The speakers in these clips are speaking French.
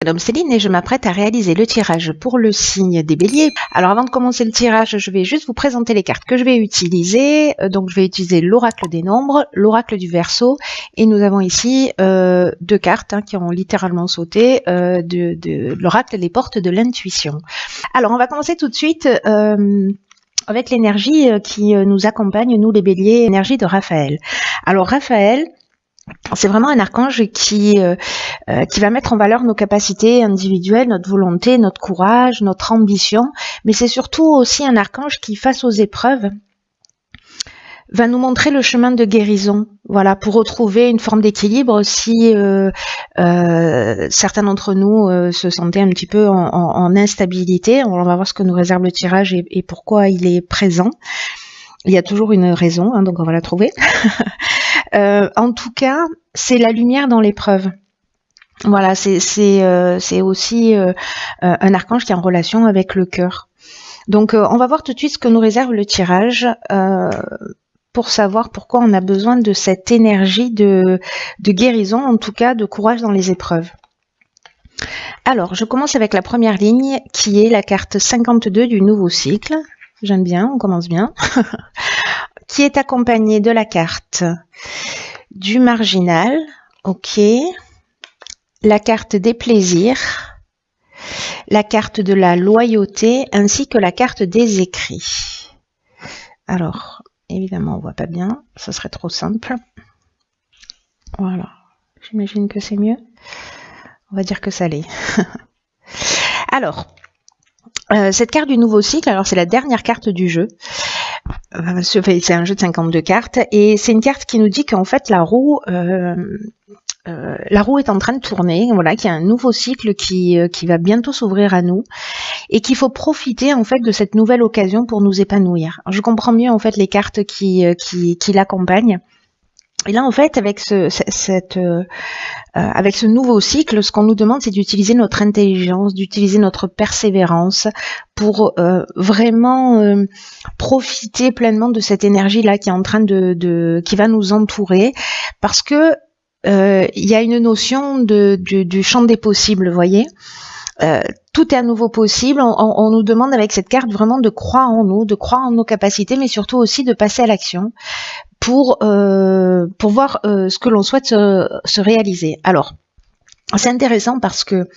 Madame Céline et je m'apprête à réaliser le tirage pour le signe des béliers. Alors avant de commencer le tirage, je vais juste vous présenter les cartes que je vais utiliser. Donc je vais utiliser l'oracle des nombres, l'oracle du Verseau et nous avons ici deux cartes qui ont littéralement sauté de l'oracle des portes de l'intuition. Alors on va commencer tout de suite avec l'énergie qui nous accompagne, nous les béliers, l'énergie de Raphaël. Alors Raphaël, c'est vraiment un archange qui va mettre en valeur nos capacités individuelles, notre volonté, notre courage, notre ambition, mais c'est surtout aussi un archange qui, face aux épreuves, va nous montrer le chemin de guérison, voilà, pour retrouver une forme d'équilibre si certains d'entre nous se sentaient un petit peu en instabilité. On va voir ce que nous réserve le tirage et pourquoi il est présent. Il y a toujours une raison, donc on va la trouver. En tout cas, c'est la lumière dans l'épreuve. Voilà, c'est aussi un archange qui est en relation avec le cœur. Donc, on va voir tout de suite ce que nous réserve le tirage pour savoir pourquoi on a besoin de cette énergie de guérison, en tout cas de courage dans les épreuves. Alors, je commence avec la première ligne qui est la carte 52 du nouveau cycle. J'aime bien, on commence bien. Qui est accompagnée de la carte du marginal, ok, la carte des plaisirs, la carte de la loyauté, ainsi que la carte des écrits. Alors, évidemment, on voit pas bien, ça serait trop simple. Voilà, j'imagine que c'est mieux. On va dire que ça l'est. Alors, cette carte du nouveau cycle, alors c'est la dernière carte du jeu. C'est un jeu de 52 cartes et c'est une carte qui nous dit qu'en fait la roue est en train de tourner, voilà, qu'il y a un nouveau cycle qui va bientôt s'ouvrir à nous et qu'il faut profiter en fait de cette nouvelle occasion pour nous épanouir. Alors, je comprends mieux en fait les cartes qui l'accompagnent. Et là, en fait, avec ce nouveau cycle, ce qu'on nous demande, c'est d'utiliser notre intelligence, d'utiliser notre persévérance pour vraiment profiter pleinement de cette énergie-là qui est en train qui va nous entourer, parce que il y a une notion du champ des possibles, vous voyez. Tout est à nouveau possible. On nous demande avec cette carte vraiment de croire en nous, de croire en nos capacités, mais surtout aussi de passer à l'action pour voir ce que l'on souhaite se réaliser. Alors, c'est intéressant parce que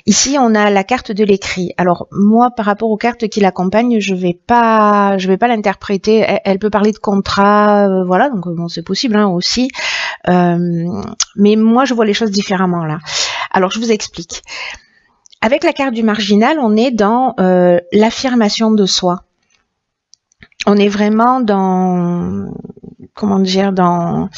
ici on a la carte de l'écrit. Alors moi, par rapport aux cartes qui l'accompagnent, je vais pas l'interpréter. Elle peut parler de contrat, voilà, donc bon, c'est possible aussi. Mais moi, je vois les choses différemment là. Alors, je vous explique. Avec la carte du marginal, on est dans l'affirmation de soi. On est vraiment dans, comment dire, dans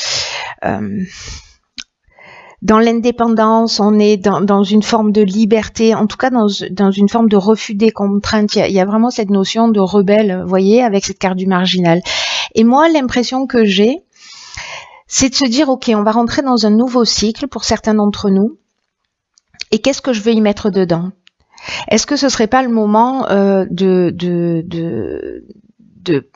l'indépendance, on est dans une forme de liberté, en tout cas dans une forme de refus des contraintes. Il y a vraiment cette notion de rebelle, vous voyez, avec cette carte du marginal. Et moi, l'impression que j'ai, c'est de se dire, ok, on va rentrer dans un nouveau cycle pour certains d'entre nous, et qu'est-ce que je veux y mettre dedans? Est-ce que ce serait pas le moment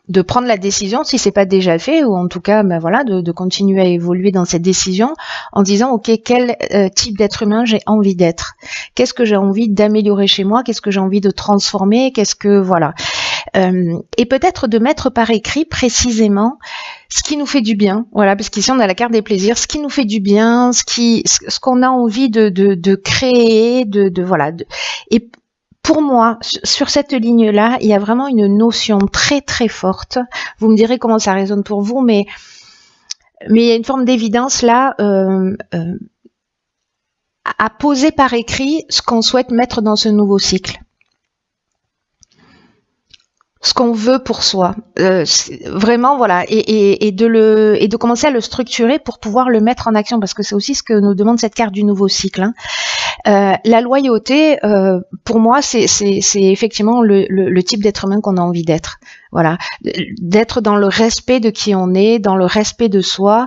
de prendre la décision, si c'est pas déjà fait, ou en tout cas, ben voilà, de continuer à évoluer dans cette décision en disant, ok, quel type d'être humain j'ai envie d'être? Qu'est-ce que j'ai envie d'améliorer chez moi? Qu'est-ce que j'ai envie de transformer? Qu'est-ce que, voilà. Et peut-être de mettre par écrit précisément ce qui nous fait du bien, voilà, parce qu'ici on a la carte des plaisirs, ce qui nous fait du bien, ce qu'on a envie de créer, voilà. Et pour moi, sur cette ligne-là, il y a vraiment une notion très très forte. Vous me direz comment ça résonne pour vous, mais il y a une forme d'évidence là à poser par écrit ce qu'on souhaite mettre dans ce nouveau cycle. Ce qu'on veut pour soi, vraiment, voilà, et de commencer à le structurer pour pouvoir le mettre en action, parce que c'est aussi ce que nous demande cette carte du nouveau cycle. La loyauté, pour moi, c'est effectivement le type d'être humain qu'on a envie d'être. Voilà, d'être dans le respect de qui on est, dans le respect de soi.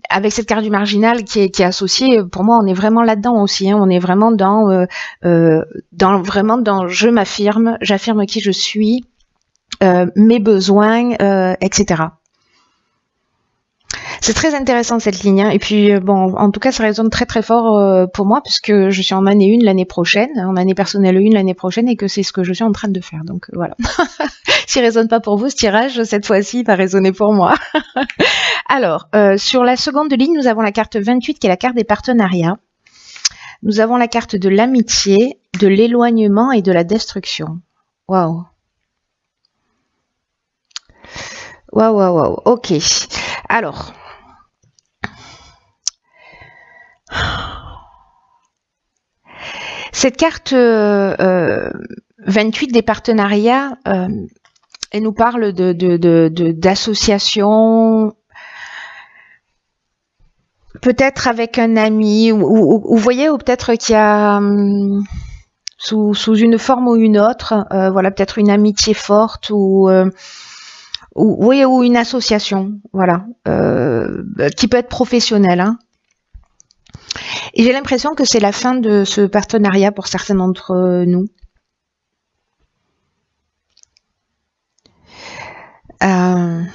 Avec cette carte du marginal qui est associée, pour moi, on est vraiment là-dedans aussi. On est vraiment dans je m'affirme, j'affirme qui je suis. Mes besoins, etc. C'est très intéressant cette ligne, hein. Et puis bon, en tout cas, ça résonne très très fort pour moi puisque je suis en année 1 l'année prochaine, en année personnelle 1 l'année prochaine et que c'est ce que je suis en train de faire. Donc voilà. S'il résonne pas pour vous, ce tirage, cette fois-ci, va résonner pour moi. Alors, sur la seconde ligne, nous avons la carte 28 qui est la carte des partenariats. Nous avons la carte de l'amitié, de l'éloignement et de la destruction. Waouh. Waouh, waouh, waouh. Ok. Alors. Cette carte 28 des partenariats, elle nous parle d'associations, peut-être avec un ami, ou vous voyez, ou peut-être qu'il y a sous une forme ou une autre, voilà, peut-être une amitié forte ou une association, voilà, qui peut être professionnelle, hein. Et j'ai l'impression que c'est la fin de ce partenariat pour certains d'entre nous. En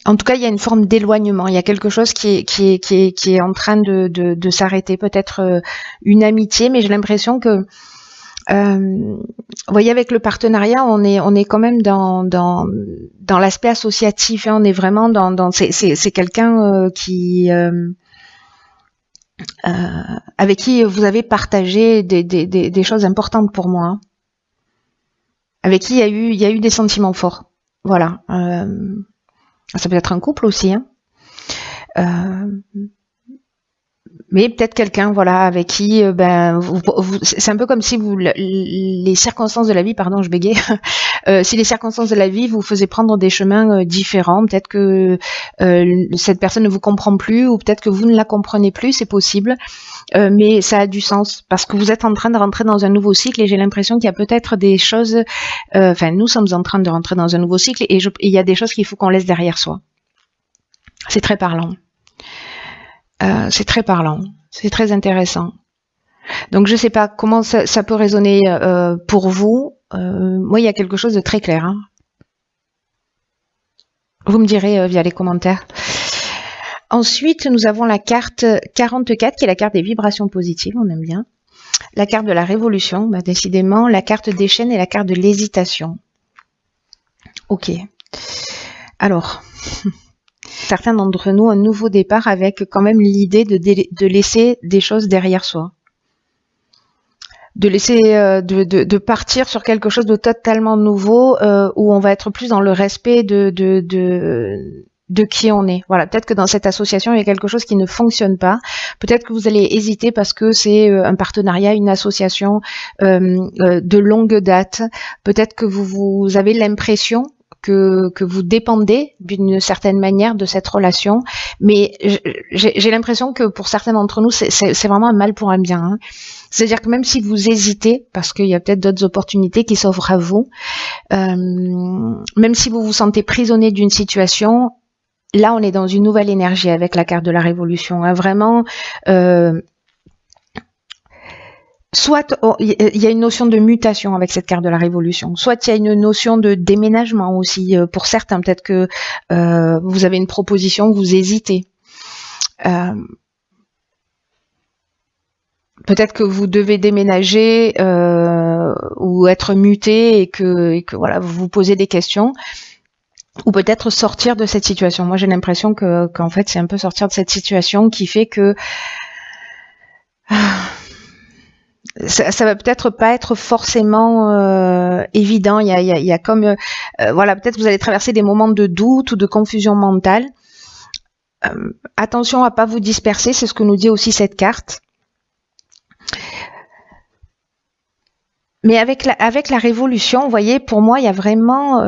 tout cas, il y a une forme d'éloignement. Il y a quelque chose qui est en train de s'arrêter. Peut-être une amitié, mais j'ai l'impression que, vous voyez, avec le partenariat, on est quand même dans l'aspect associatif, hein. On est vraiment c'est quelqu'un qui avec qui vous avez partagé des choses importantes pour moi, hein. Avec qui il y a eu des sentiments forts. Voilà. Ça peut être un couple aussi, hein. Mais peut-être quelqu'un, voilà, avec qui, c'est un peu comme si les circonstances de la vie, pardon, je bégaye, si les circonstances de la vie vous faisaient prendre des chemins différents, peut-être que cette personne ne vous comprend plus, ou peut-être que vous ne la comprenez plus, c'est possible, mais ça a du sens, parce que vous êtes en train de rentrer dans un nouveau cycle, et j'ai l'impression qu'il y a peut-être des choses, nous sommes en train de rentrer dans un nouveau cycle, et il y a des choses qu'il faut qu'on laisse derrière soi. C'est très parlant. C'est très parlant, c'est très intéressant. Donc je sais pas comment ça peut résonner pour vous. Moi, il y a quelque chose de très clair, hein. Vous me direz via les commentaires. Ensuite, nous avons la carte 44 qui est la carte des vibrations positives, on aime bien. La carte de la révolution, décidément, la carte des chaînes et la carte de l'hésitation. Ok. Alors... Certains d'entre nous, un nouveau départ avec quand même l'idée de laisser des choses derrière soi. De laisser, de partir sur quelque chose de totalement nouveau, où on va être plus dans le respect de qui on est. Voilà, peut-être que dans cette association, il y a quelque chose qui ne fonctionne pas. Peut-être que vous allez hésiter parce que c'est un partenariat, une association de longue date. Peut-être que vous avez l'impression que vous dépendez d'une certaine manière de cette relation, mais j'ai l'impression que pour certains d'entre nous, c'est vraiment un mal pour un bien, hein. C'est-à-dire que même si vous hésitez, parce qu'il y a peut-être d'autres opportunités qui s'offrent à vous, même si vous vous sentez prisonnier d'une situation, là on est dans une nouvelle énergie avec la carte de la révolution, hein. Vraiment... soit il y a une notion de mutation avec cette carte de la révolution, soit il y a une notion de déménagement aussi, pour certains, peut-être que vous avez une proposition, vous hésitez. Peut-être que vous devez déménager ou être muté et que voilà, vous vous posez des questions. Ou peut-être sortir de cette situation. Moi, j'ai l'impression qu'en fait, c'est un peu sortir de cette situation qui fait que... ça va peut-être pas être forcément évident. Il y a comme voilà, peut-être vous allez traverser des moments de doute ou de confusion mentale. Attention à pas vous disperser, c'est ce que nous dit aussi cette carte. Mais avec la révolution, vous voyez, pour moi, il y a vraiment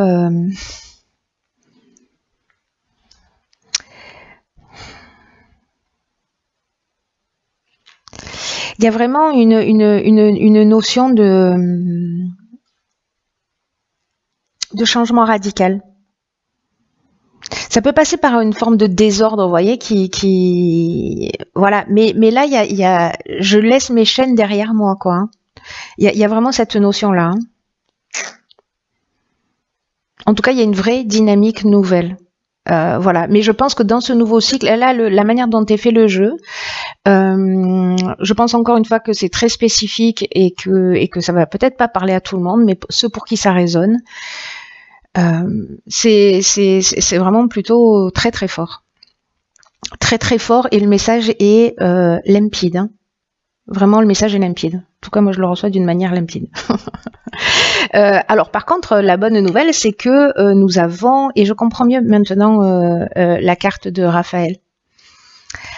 il y a vraiment une notion de changement radical. Ça peut passer par une forme de désordre, vous voyez, voilà. Mais là, il y a, je laisse mes chaînes derrière moi, quoi, hein. Il y a vraiment cette notion-là, hein. En tout cas, il y a une vraie dynamique nouvelle. Voilà. Mais je pense que dans ce nouveau cycle, là, la manière dont est fait le jeu, je pense encore une fois que c'est très spécifique et que ça va peut-être pas parler à tout le monde, mais ceux pour qui ça résonne, c'est vraiment plutôt très très fort. Très très fort, et le message est limpide. Hein. Vraiment, le message est limpide. En tout cas, moi, je le reçois d'une manière limpide. Alors, par contre, la bonne nouvelle, c'est que nous avons, et je comprends mieux maintenant la carte de Raphaël.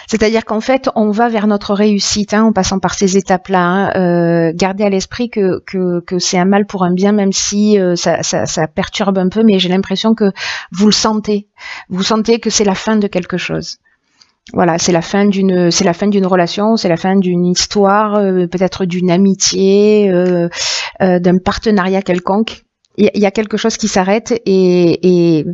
C'est-à-dire qu'en fait, on va vers notre réussite, hein, en passant par ces étapes-là. Hein. Gardez à l'esprit que c'est un mal pour un bien, même si ça perturbe un peu, mais j'ai l'impression que vous le sentez. Vous sentez que c'est la fin de quelque chose. Voilà, c'est la fin d'une relation, c'est la fin d'une histoire, peut-être d'une amitié, d'un partenariat quelconque. Il y a quelque chose qui s'arrête, et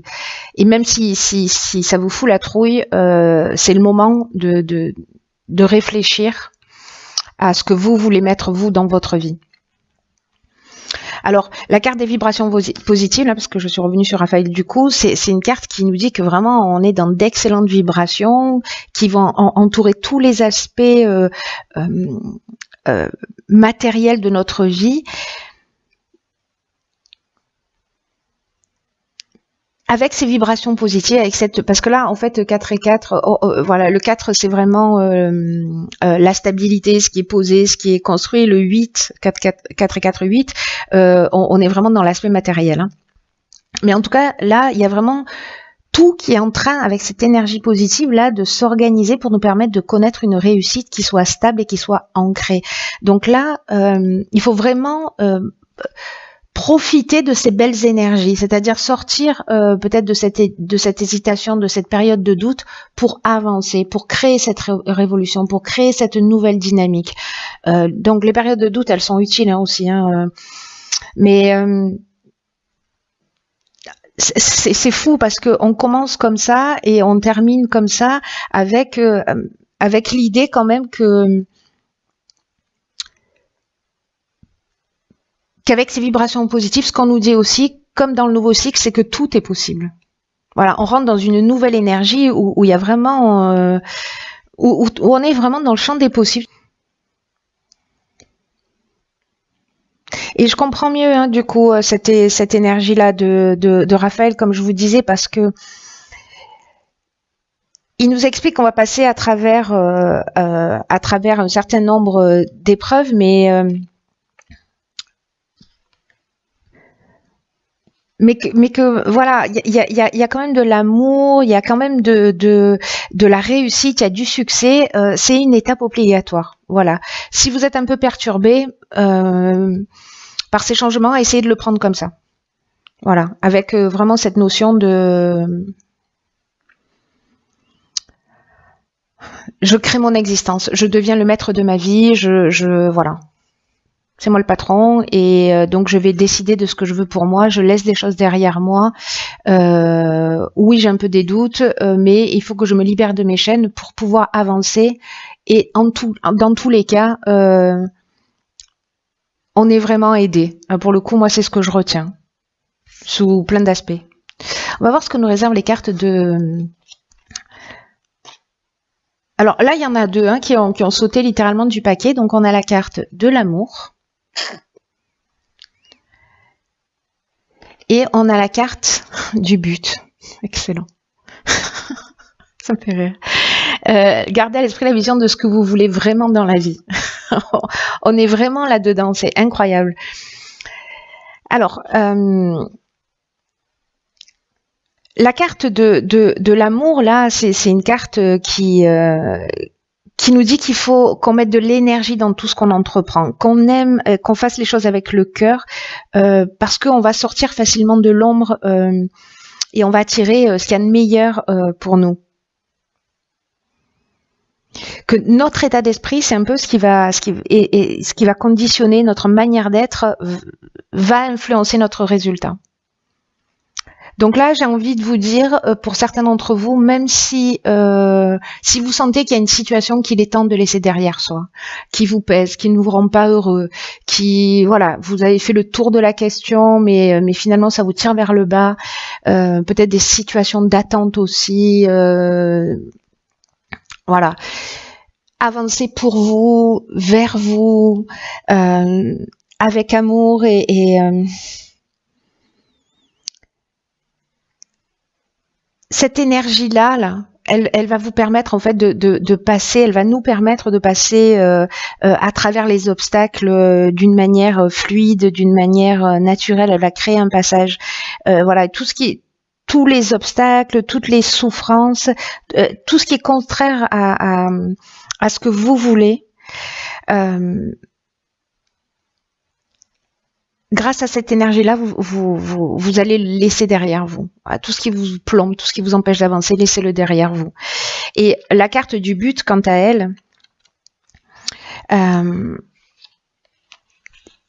même si ça vous fout la trouille, c'est le moment de réfléchir à ce que vous voulez mettre vous dans votre vie. Alors, la carte des vibrations positives, là, parce que je suis revenue sur Raphaël du coup, c'est une carte qui nous dit que vraiment on est dans d'excellentes vibrations qui vont entourer tous les aspects matériels de notre vie. Avec ces vibrations positives, parce que là, en fait, 4 et 4, voilà, le 4, c'est vraiment la stabilité, ce qui est posé, ce qui est construit. Le 8, 4 et 4, 8, on est vraiment dans l'aspect matériel. Hein. Mais en tout cas, là, il y a vraiment tout qui est en train, avec cette énergie positive, là, de s'organiser pour nous permettre de connaître une réussite qui soit stable et qui soit ancrée. Donc là, il faut vraiment... profiter de ces belles énergies, c'est-à-dire sortir peut-être de cette hésitation, de cette période de doute pour avancer, pour créer cette révolution, pour créer cette nouvelle dynamique. Donc les périodes de doute, elles sont utiles hein, aussi, hein, mais c'est fou parce que on commence comme ça et on termine comme ça avec l'idée quand même qu'avec ces vibrations positives, ce qu'on nous dit aussi, comme dans le nouveau cycle, c'est que tout est possible. Voilà, on rentre dans une nouvelle énergie où il y a vraiment, où on est vraiment dans le champ des possibles. Et je comprends mieux, hein, du coup, cette énergie-là de Raphaël, comme je vous disais, parce que il nous explique qu'on va passer à travers un certain nombre d'épreuves, mais que voilà, il y a quand même de l'amour, il y a quand même de la réussite, il y a du succès. C'est une étape obligatoire. Voilà. Si vous êtes un peu perturbé par ces changements, essayez de le prendre comme ça. Voilà, avec vraiment cette notion de je crée mon existence, je deviens le maître de ma vie, voilà. C'est moi le patron et donc je vais décider de ce que je veux pour moi. Je laisse des choses derrière moi. Oui, j'ai un peu des doutes, mais il faut que je me libère de mes chaînes pour pouvoir avancer. Et dans tous les cas, on est vraiment aidé. Pour le coup, moi, c'est ce que je retiens sous plein d'aspects. On va voir ce que nous réservent les cartes de... Alors là, il y en a deux hein, qui ont sauté littéralement du paquet. Donc on a la carte de l'amour. Et on a la carte du but. Excellent. Ça me fait rire. Gardez à l'esprit la vision de ce que vous voulez vraiment dans la vie. On est vraiment là-dedans, c'est incroyable. Alors, la carte de l'amour, là, c'est une carte qui nous dit qu'il faut qu'on mette de l'énergie dans tout ce qu'on entreprend, qu'on aime, qu'on fasse les choses avec le cœur, parce qu'on va sortir facilement de l'ombre et on va attirer ce qu'il y a de meilleur pour nous. Que notre état d'esprit, c'est un peu ce qui va conditionner notre manière d'être, va influencer notre résultat. Donc là, j'ai envie de vous dire, pour certains d'entre vous, même si vous sentez qu'il y a une situation qu'il est temps de laisser derrière soi, qui vous pèse, qui ne vous rend pas heureux, qui, voilà, vous avez fait le tour de la question, mais finalement ça vous tire vers le bas, peut-être des situations d'attente aussi, voilà. Avancez pour vous, vers vous, avec amour et cette énergie-là, là, elle va vous permettre en fait de passer, elle va nous permettre de passer à travers les obstacles d'une manière fluide, d'une manière naturelle. Elle va créer un passage. Voilà, tous les obstacles, toutes les souffrances, tout ce qui est contraire à ce que vous voulez. Grâce à cette énergie-là, vous allez le laisser derrière vous. Tout ce qui vous plombe, tout ce qui vous empêche d'avancer, laissez-le derrière vous. Et la carte du but, quant à elle,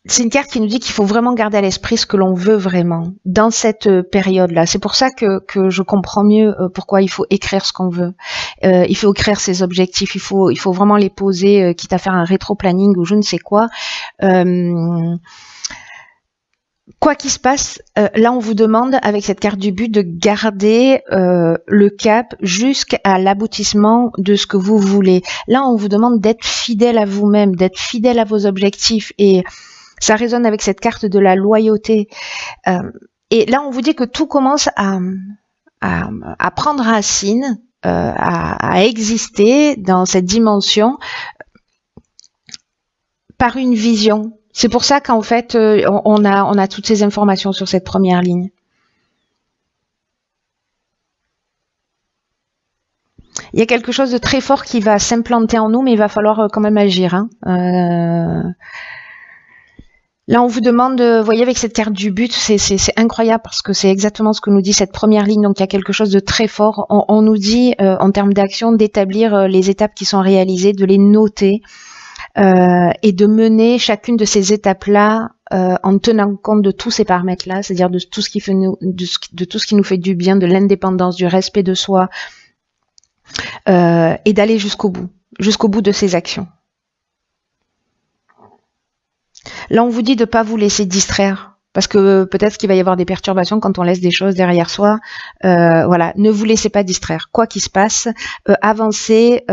c'est une carte qui nous dit qu'il faut vraiment garder à l'esprit ce que l'on veut vraiment dans cette période-là. C'est pour ça que je comprends mieux pourquoi il faut écrire ce qu'on veut. Il faut écrire ses objectifs. Il faut vraiment les poser, quitte à faire un rétro-planning ou je ne sais quoi. Quoi qu'il se passe, là on vous demande avec cette carte du but de garder le cap jusqu'à l'aboutissement de ce que vous voulez. Là on vous demande d'être fidèle à vous-même, d'être fidèle à vos objectifs et ça résonne avec cette carte de la loyauté. Et là on vous dit que tout commence à prendre racine, à exister dans cette dimension par une vision. C'est pour ça qu'en fait, on a toutes ces informations sur cette première ligne. Il y a quelque chose de très fort qui va s'implanter en nous, mais il va falloir quand même agir. Hein. Là, on vous demande, vous voyez, avec cette carte du but, c'est incroyable parce que c'est exactement ce que nous dit cette première ligne. Donc, il y a quelque chose de très fort. On nous dit, en termes d'action, d'établir les étapes qui sont réalisées, de les noter. Et de mener chacune de ces étapes-là en tenant compte de tous ces paramètres-là, c'est-à-dire de tout ce qui fait de tout ce qui nous fait du bien, de l'indépendance, du respect de soi, et d'aller jusqu'au bout de ces actions. Là, on vous dit de pas vous laisser distraire. Parce que peut-être qu'il va y avoir des perturbations quand on laisse des choses derrière soi. Voilà, ne vous laissez pas distraire. Quoi qu'il se passe, avancez.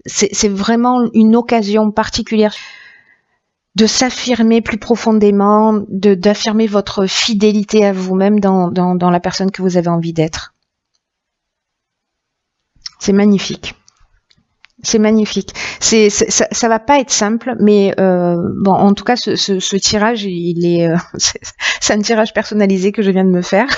C'est vraiment une occasion particulière de s'affirmer plus profondément, d'affirmer votre fidélité à vous-même dans la personne que vous avez envie d'être. C'est magnifique. C'est magnifique. Ça va pas être simple, mais bon, en tout cas, ce tirage, c'est un tirage personnalisé que je viens de me faire.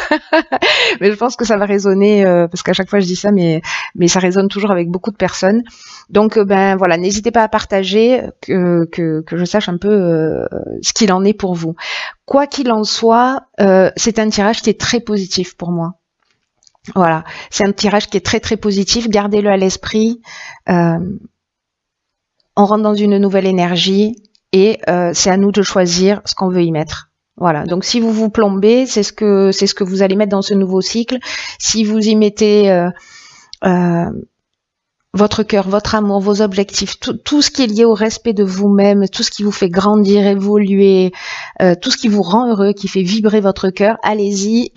Mais je pense que ça va résonner parce qu'à chaque fois je dis ça, mais ça résonne toujours avec beaucoup de personnes. Donc, ben voilà, n'hésitez pas à partager que je sache un peu ce qu'il en est pour vous. Quoi qu'il en soit, c'est un tirage qui est très positif pour moi. Voilà, c'est un tirage qui est très très positif, gardez-le à l'esprit. On rentre dans une nouvelle énergie et c'est à nous de choisir ce qu'on veut y mettre. Voilà, donc si vous vous plombez, c'est ce que vous allez mettre dans ce nouveau cycle. Si vous y mettez votre cœur, votre amour, vos objectifs, tout ce qui est lié au respect de vous-même, tout ce qui vous fait grandir, évoluer, tout ce qui vous rend heureux, qui fait vibrer votre cœur, allez-y,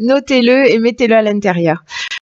notez-le et mettez-le à l'intérieur.